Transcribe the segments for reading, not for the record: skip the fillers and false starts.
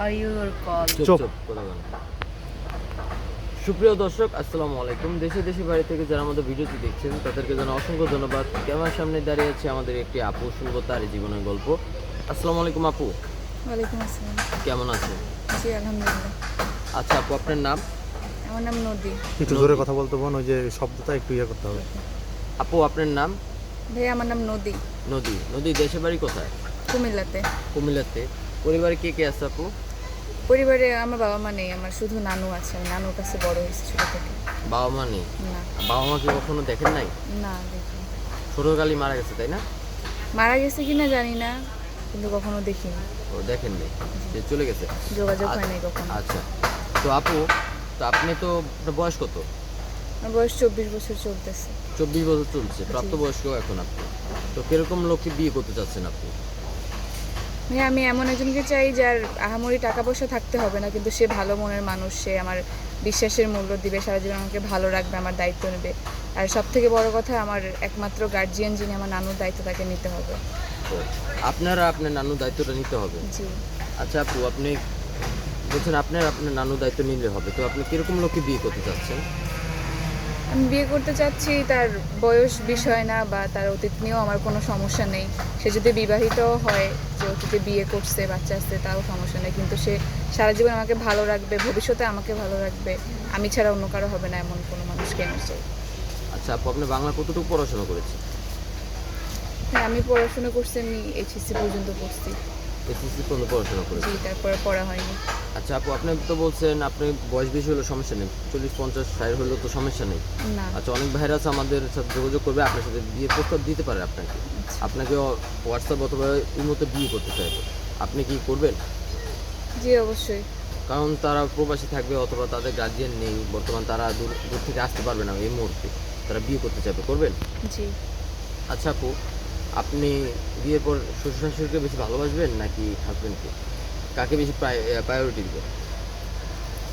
Are you your call? চুপ। কথা বলেন। সুপ্রিয় দর্শক, আসসালামু আলাইকুম। দেশে দেশে বাড়ি থেকে যারা আমাদের ভিডিওটি দেখছেন তাদেরকে যেন অসংখ্য ধন্যবাদ। ক্যামেরার সামনে দাঁড়িয়ে আছে আমাদের একটি আপু, শুনবো তার জীবনের গল্প। আসসালামু আলাইকুম আপু, ওয়ালাইকুম আসসালাম। কেমন আছেন? জি আলহামদুলিল্লাহ। আচ্ছা আপু, আপনার নাম? আমার নাম নদী। একটু জোরে কথা বলতে বোন, ওই যে শব্দটা একটু ইয়ে করতে হবে। আপু আপনার নাম? ভাই আমার নাম নদী। নদী। নদী দেশে বাড়ি কোথায়? কুমিল্লাতে। কুমিল্লাতে। পরিবারে কে কে আছে আপু? পরিবারে আমার বাবা মা নেই, আমার শুধু নানু আছে। আমি নানুর কাছে বড় হয়েছি ছোট থেকে। বাবা মা নেই? না বাবা মাকে কখনো দেখেন নাই? না দেখি। ছোটকালেই মারা গেছে তাই না? মারা গেছে কিনা জানি না, কিন্তু কখনো দেখিনি। ও দেখেন নাই, সে চলে গেছে। যোগাযোগ হয় নাই কখনো। আচ্ছা, তো আপু, তো আপনি তো, আপনার বয়স কত? আমার বয়স 24 বছর চলতেছে। 24 বছর চলছে, প্রাপ্তবয়স্ক এখন আপনি। তো কিরকম লোককে বিয়ে করতে চাচ্ছেন আপনি? ভাই আমি এমন একজনকে চাই যার আহামরি টাকা পয়সা থাকতে হবে না, কিন্তু সে ভালো মনের মানুষ, সে আমার বিশ্বাসের মূল্য দিবে, সারা জীবন আমাকে ভালো রাখবে, আমার দায়িত্ব নেবে। আর সব থেকে বড় কথা, আমার একমাত্র গার্জিয়ান যিনি আমার নানুর দায়িত্ব, তাকে নিতে হবে। তো আপনার নানুর দায়িত্বটা নিতে হবে। জি। আচ্ছা আপু, আপনি বলছেন আপনার নানুর দায়িত্ব নিলে হবে, তো আপনি কিরকম লোককে বিয়ে করতে চাচ্ছেন? আমি বিয়ে করতে চাচ্ছি, তার বয়স বিষয় না বা তার অতীত নিয়েও আমার কোনো সমস্যা নেই। সে যদি বিবাহিত হয়, যে অতীতে বিয়ে করছে, বাচ্চা আসছে, তাও সমস্যা নেই, কিন্তু সে সারা জীবন আমাকে ভালো রাখবে, ভবিষ্যতে আমাকে ভালো রাখবে, আমি ছাড়া অন্য কারো হবে না, এমন কোনো মানুষকে আমি চাই। আচ্ছা আপু, আপনি বাংলা কতটুকু পড়াশোনা করেছেন? হ্যাঁ আমি পড়াশোনা করছি, আমি এইচএসসি পর্যন্ত পড়ছি। এসএসসি পর্যন্ত পড়াশোনা জি, করেছেন? তারপরে পড়া হয়নি। আচ্ছা আপু, আপনি তো বলছেন আপনি বয়স বেশি হলেও সমস্যা নেই, 40, 50, 60 হলেও তো সমস্যা নেই। না। আচ্ছা, অনেক ভাইরা আছে আমাদের সাথে যোগাযোগ করবে, আপনার সাথে বিয়ে প্রস্তাব দিতে পারে আপনাকে। আপনাকে হোয়াটসঅ্যাপ অথবা ইমোতে বিয়ে করতে চাইবে, আপনি কি করবেন? জি অবশ্যই। কারণ তারা প্রবাসী থাকবে অথবা তাদের গার্জিয়ান নেই বর্তমান, তারা দূর দূর থেকে আসতে পারবে না এই মুহূর্তে, তারা বিয়ে করতে চাইবে, করবেন? জি। আচ্ছা আপু, আপনি বিয়ের পর শ্বশুর শাশুড়িকে বেশি ভালোবাসবেন নাকি হাজবেন্ডকে? কাকে বেশি প্রায়োরিটি দিবেন?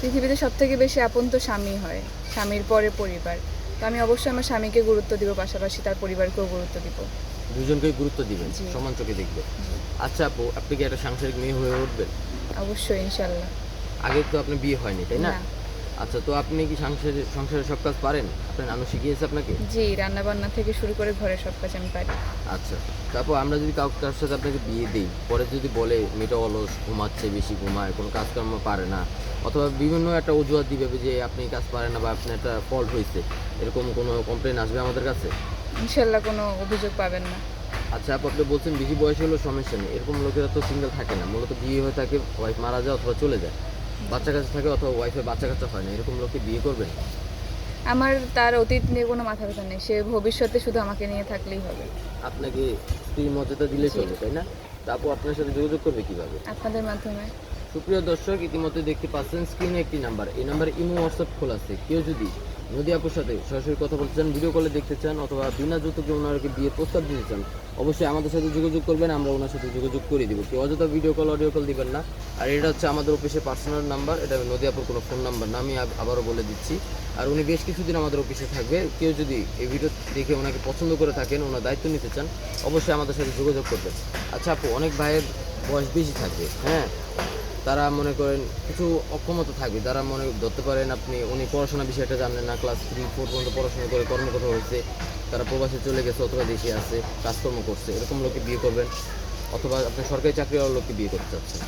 পৃথিবীতে সব থেকে বেশি আপন তো স্বামী হয়, স্বামীর পরে পরিবার। তো আমি অবশ্যই আমার স্বামীকে গুরুত্ব দিব, পাশাপাশি তার পরিবারকেও গুরুত্ব দিব। দুজনকেই গুরুত্ব দিবেন, জি। সমান চোখে দেখবেন। আচ্ছা আপু, আপনি কি একটা সাংসারিক মেয়ে হয়ে উঠবেন? অবশ্যই ইনশাল্লাহ। আগে তো আপনার বিয়ে হয়নি তাই না? না। আচ্ছা, তো আপনি কি সংসারের সব কাজ পারেন? আপনার নানু শিখিয়েছে আপনাকে? জি, রান্না বান্না থেকে শুরু করে ঘরের সব কাজ আমি পারি। আচ্ছা, তারপর আমরা যদি কারোর সাথে আপনাকে বিয়ে দিই, পরে যদি বলে মেয়েটা অলস, ঘুমাচ্ছে, বেশি ঘুমায়, কোনো কাজকর্ম পারে না, অথবা বিভিন্ন একটা অজুহাত দিবে যে আপনি কাজ পারেন না বা আপনার একটা ফল্ট হয়েছে, এরকম কোনো কমপ্লেন আসবে আমাদের কাছে? ইনশাল্লাহ কোনো অভিযোগ পাবেন না। আচ্ছা আপু, আপনি বলছেন বেশি বয়স হলেও সমস্যা নেই, এরকম লোকেরা তো সিঙ্গেল থাকে না, মূলত বিয়ে হয়ে থাকে, ওয়াইফ মারা যায় অথবা চলে যায়, বাচ্চা কাচ্চা থাকে অথবা ওয়াইফের বাচ্চা কাচ্চা হয় না, এরকম লোককে বিয়ে করবেন? আমার তার অতীত নিয়ে কোনো মাথা ব্যথা নেই, সে ভবিষ্যতে শুধু আমাকে নিয়ে থাকলেই হবে। আপনাকে স্ত্রীর মর্যাদা দিলে জি। চলে তাই না? তা আপু আপনার সাথে যোগাযোগ করবে কিভাবে? আপনাদের মাধ্যমে। সুপ্রিয় দর্শক, ইতিমধ্যে দেখতে পাচ্ছেন স্ক্রিনে একটি নাম্বার, এই নাম্বারে ইমো হোয়াটসঅ্যাপ খোলা আছে। কেউ যদি নদী আপুর সাথে সরাসরি কথা বলতে চান, ভিডিও কলে দেখতে চান, অথবা বিনা যৌতুকে ওনাকে বিয়ের প্রস্তাব দিতে চান, অবশ্যই আমাদের সাথে যোগাযোগ করবেন, আমরা ওনার সাথে যোগাযোগ করে দিব। কেউ অযথা ভিডিও কল, অডিও কল দিবেন না। আর এটা হচ্ছে আমাদের অফিসের পার্সোনাল নাম্বার, এটা নদী আপুর কোনো ফোন নাম্বার না, আমি আবারও বলে দিচ্ছি। আর উনি বেশ কিছুদিন আমাদের অফিসে থাকবে। কেউ যদি এই ভিডিও দেখে ওনাকে পছন্দ করে থাকেন, ওনার দায়িত্ব নিতে চান, অবশ্যই আমাদের সাথে যোগাযোগ করবেন। আচ্ছা আপু, অনেক ভাইয়ের বয়স বেশি থাকবে, হ্যাঁ, তারা মনে করেন কিছু অক্ষমতা থাকবে, তারা মনে ধরতে পারেন উনি পড়াশোনা বিষয়টা জানেন না, ক্লাস 3, 4 পর্যন্ত পড়াশোনা করে কর্মকর্তা হয়েছে, তারা প্রবাসে চলে গেছে অথবা দেশে আছে, কাজকর্ম করছে, এরকম লোককে বিয়ে করবেন? অথবা আপনি সরকারি চাকরিওয়ালা লোককে বিয়ে করতে চাচ্ছেন?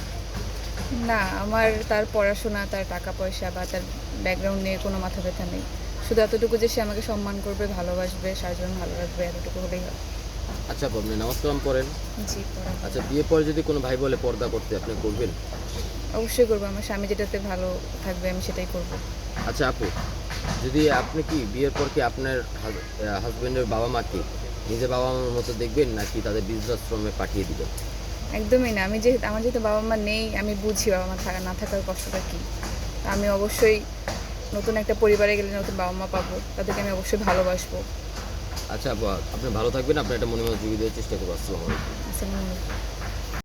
না, আমার তার পড়াশোনা, তার টাকা পয়সা বা তার ব্যাকগ্রাউন্ড নিয়ে কোনো মাথা ব্যথা নেই। শুধু এতটুকু যে সে আমাকে সম্মান করবে, ভালোবাসবে, সারা জীবন ভালো রাখবে, এতটুকু হলেই হয়। আচ্ছা আপু, আপনি নামাজ কালাম পড়েন? জি, পড়া। আচ্ছা, বিয়ের পরে যদি কোনো ভাই বলে পর্দা করতে, আপনি করবেন? অবশ্যই করবো, আমার স্বামী যেটাতে ভালো থাকবে আমি সেটাই করব। আচ্ছা আপু, যদি আপনি কি বিয়ের পর কি আপনার হাজবেন্ডের বাবা মাকে নিজের বাবা মার মতো দেখবেন নাকি তাদের বৃদ্ধাশ্রমে পাঠিয়ে দিবেন? একদমই না, আমার যেহেতু বাবা মা নেই, আমি বুঝি বাবা মা না থাকার কষ্টটা কী। আমি অবশ্যই নতুন একটা পরিবারে গেলে নতুন বাবা মা পাবো, তাদেরকে আমি অবশ্যই ভালোবাসবো। আচ্ছা আপু, আপনি ভালো থাকবেন, আপনি একটা মনে মতো জুগিয়ে দেওয়ার চেষ্টা করবো। আসসালামু আলাইকুম। আসসালামু আলাইকুম।